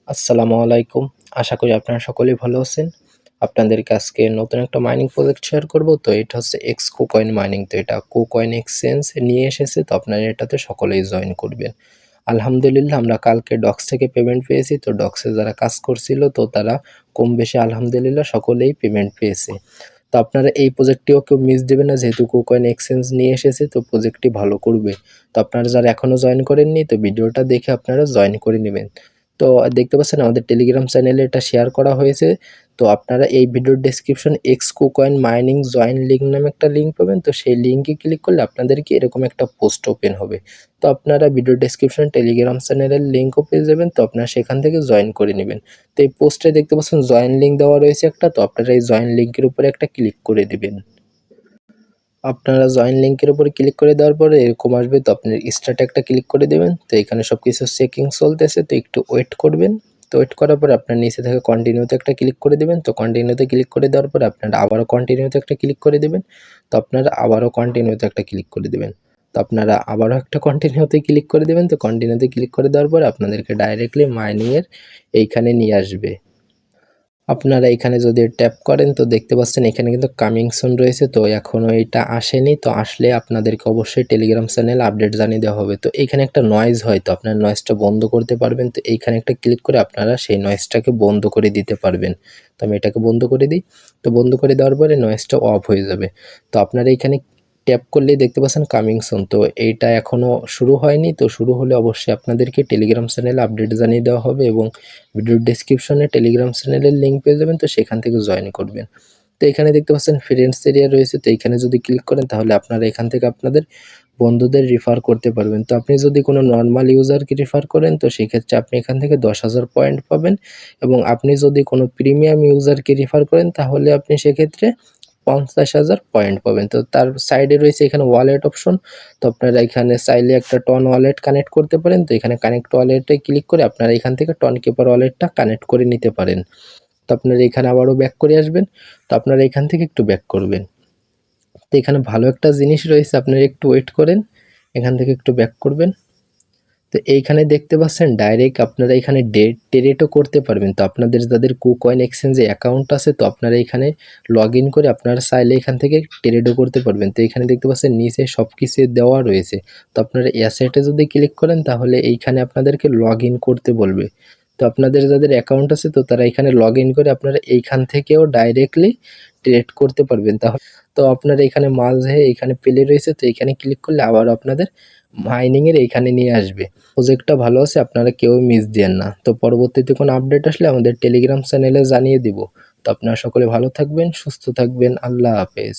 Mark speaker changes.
Speaker 1: আসসালামু আলাইকুম। আশা করি আপনারা সকলেই ভালো আছেন। আপনাদেরকে আজকে নতুন একটা মাইনিং প্রজেক্ট শেয়ার করব। তো এটা হচ্ছে এক্স কুকয়েন মাইনিং। তো এটা কুকয়েন এক্সচেঞ্জ নিয়ে এসেছে। তো আপনারা এটাতে সকলেই জয়েন করবেন। আলহামদুলিল্লাহ আমরা কালকে ডক্স থেকে পেমেন্ট পেয়েছি। তো ডক্সে যারা কাজ করছিল তো তারা কম বেশি আলহামদুলিল্লাহ সকলেই পেমেন্ট পেয়েছে। তো আপনারা এই প্রজেক্টটিও কেউ মিস দেবেন না, যেহেতু কুকয়েন এক্সচেঞ্জ নিয়ে এসেছে তো প্রজেক্টটি ভালো করবে। তো আপনারা যারা এখনও জয়েন করেননি তো ভিডিওটা দেখে আপনারা জয়েন করে নেবেন। তো দেখতে পাচ্ছেন আমাদের টেলিগ্রাম চ্যানেলে এটা শেয়ার করা হয়েছে। তো আপনারা এই ভিডিওর description x KuCoin mining join link নামে একটা লিঙ্ক পাবেন। তো সেই লিঙ্কে ক্লিক করলে আপনাদেরকে এরকম একটা পোস্ট ওপেন হবে। তো আপনারা ভিডিও ডেসক্রিপশনে টেলিগ্রাম চ্যানেলের লিঙ্কও পেয়ে যাবেন। তো আপনারা সেখান থেকে জয়েন করে নেবেন। তো এই পোস্টে দেখতে পাচ্ছেন জয়েন লিঙ্ক দেওয়া রয়েছে একটা। তো আপনারা এই জয়েন লিঙ্কের উপরে একটা ক্লিক করে দিবেন। আপনারা জয়েন লিঙ্কের উপরে ক্লিক করে দেওয়ার পরে এরকম আসবে। তো আপনার স্টার্টে একটা ক্লিক করে দেবেন। তো এখানে সব কিছু চেকিং চলতেছে, তো একটু ওয়েট করবেন। তো ওয়েট করার পরে আপনার নিচে থেকে কন্টিনিউতে একটা ক্লিক করে দেবেন। তো কন্টিনিউতে ক্লিক করে দেওয়ার পরে আপনারা আবারও কন্টিনিউতে একটা ক্লিক করে দেবেন। তো আপনারা আবারও কন্টিনিউতে একটা ক্লিক করে দেবেন। তো আপনারা আবারও একটা কন্টিনিউতে ক্লিক করে দেবেন। তো কন্টিনিউতে ক্লিক করে দেওয়ার পরে আপনাদেরকে ডাইরেক্টলি মাইনিংয়ের এইখানে নিয়ে আসবে। আপনারা এখানে যদি ট্যাপ করেন তো দেখতে পাচ্ছেন এখানে কিন্তু কামিং সুন রয়েছে। তো এখনও এটা আসেনি। তো আসলে আপনাদেরকে অবশ্যই টেলিগ্রাম চ্যানেল আপডেট জানিয়ে দেওয়া হবে। তো এইখানে একটা নয়েজ হয়, তো আপনার নয়েজটা বন্ধ করতে পারবেন। তো এইখানে একটা ক্লিক করে আপনারা সেই নয়েজটাকে বন্ধ করে দিতে পারবেন। তো আমি এটাকে বন্ধ করে দিই। তো বন্ধ করে দেওয়ার পরে নয়েজটা অফ হয়ে যাবে। তো আপনারা এখানে ট্যাপ করলেই দেখতে পাচ্ছেন কামিং সুন। তো এইটা এখনও শুরু হয়নি। তো শুরু হলে অবশ্যই আপনাদেরকে টেলিগ্রাম চ্যানেলে আপডেট জানিয়ে দেওয়া হবে এবং ভিডিওর ডেসক্রিপশনে টেলিগ্রাম চ্যানেলের লিঙ্ক পেয়ে যাবেন। তো সেখান থেকে জয়েন করবেন। তো এখানে দেখতে পাচ্ছেন ফ্রেন্ডস এরিয়া রয়েছে। তো এখানে যদি ক্লিক করেন তাহলে আপনারা এখান থেকে আপনাদের বন্ধুদের রেফার করতে পারবেন। তো আপনি যদি কোনো নর্মাল ইউজারকে রেফার করেন তো সেক্ষেত্রে আপনি এখান থেকে 10,000 পয়েন্ট পাবেন এবং আপনি যদি কোনো প্রিমিয়াম ইউজারকে রেফার করেন তাহলে আপনি সেক্ষেত্রে 50,000 পয়েন্ট পাবেন। তো তার সাইডে রয়েছে এখানে ওয়ালেট অপশন। তো আপনারা এখানে চাইলে একটা টন ওয়ালেট কানেক্ট করতে পারেন। তো এখানে কানেক্ট ওয়ালেটে ক্লিক করে আপনারা এখান থেকে টন কিপার ওয়ালেটটা কানেক্ট করে নিতে পারেন। তো আপনারা এখানে আবারও ব্যাক করে আসবেন। তো আপনারা এখান থেকে একটু ব্যাক করবেন। তো এখানে ভালো একটা জিনিস রয়েছে, আপনারা একটু ওয়েট করেন। এখান থেকে একটু ব্যাক করবেন। তো এইখানে দেখতে পাচ্ছেন ডাইরেক্ট আপনারা এখানে ট্রেডও করতে পারবেন। তো আপনাদের যাদের কুকয়েন এক্সচেঞ্জে অ্যাকাউন্ট আছে তো আপনারা এখানে লগ ইন করে আপনারা চাইলে এখান থেকে ট্রেডও করতে পারবেন। তো এখানে দেখতে পাচ্ছেন নিচে সব কিছু দেওয়া রয়েছে। তো আপনারা অ্যাসেটে যদি ক্লিক করেন তাহলে এইখানে আপনাদেরকে লগ ইন করতে বলবে। তো আপনাদের যাদের অ্যাকাউন্ট আছে তো তারা এখানে লগ ইন করে আপনারা এইখান থেকেও ডাইরেক্টলি ট্রেড করতে পারবেন। তাহলে তো আপনারা এখানে মাঝে এইখানে প্লে রয়েছে, তো এখানে ক্লিক করলে আবার আপনাদের মাইনিংয়ের এইখানে নিয়ে আসবে। প্রজেক্টটা ভালো আছে, আপনারা কেউ মিস দিয়েন না। তো পরবর্তীতে কোনো আপডেট আসলে আমাদের টেলিগ্রাম চ্যানেলে জানিয়ে দিব। তো আপনারা সকলে ভালো থাকবেন, সুস্থ থাকবেন। আল্লাহ হাফেজ।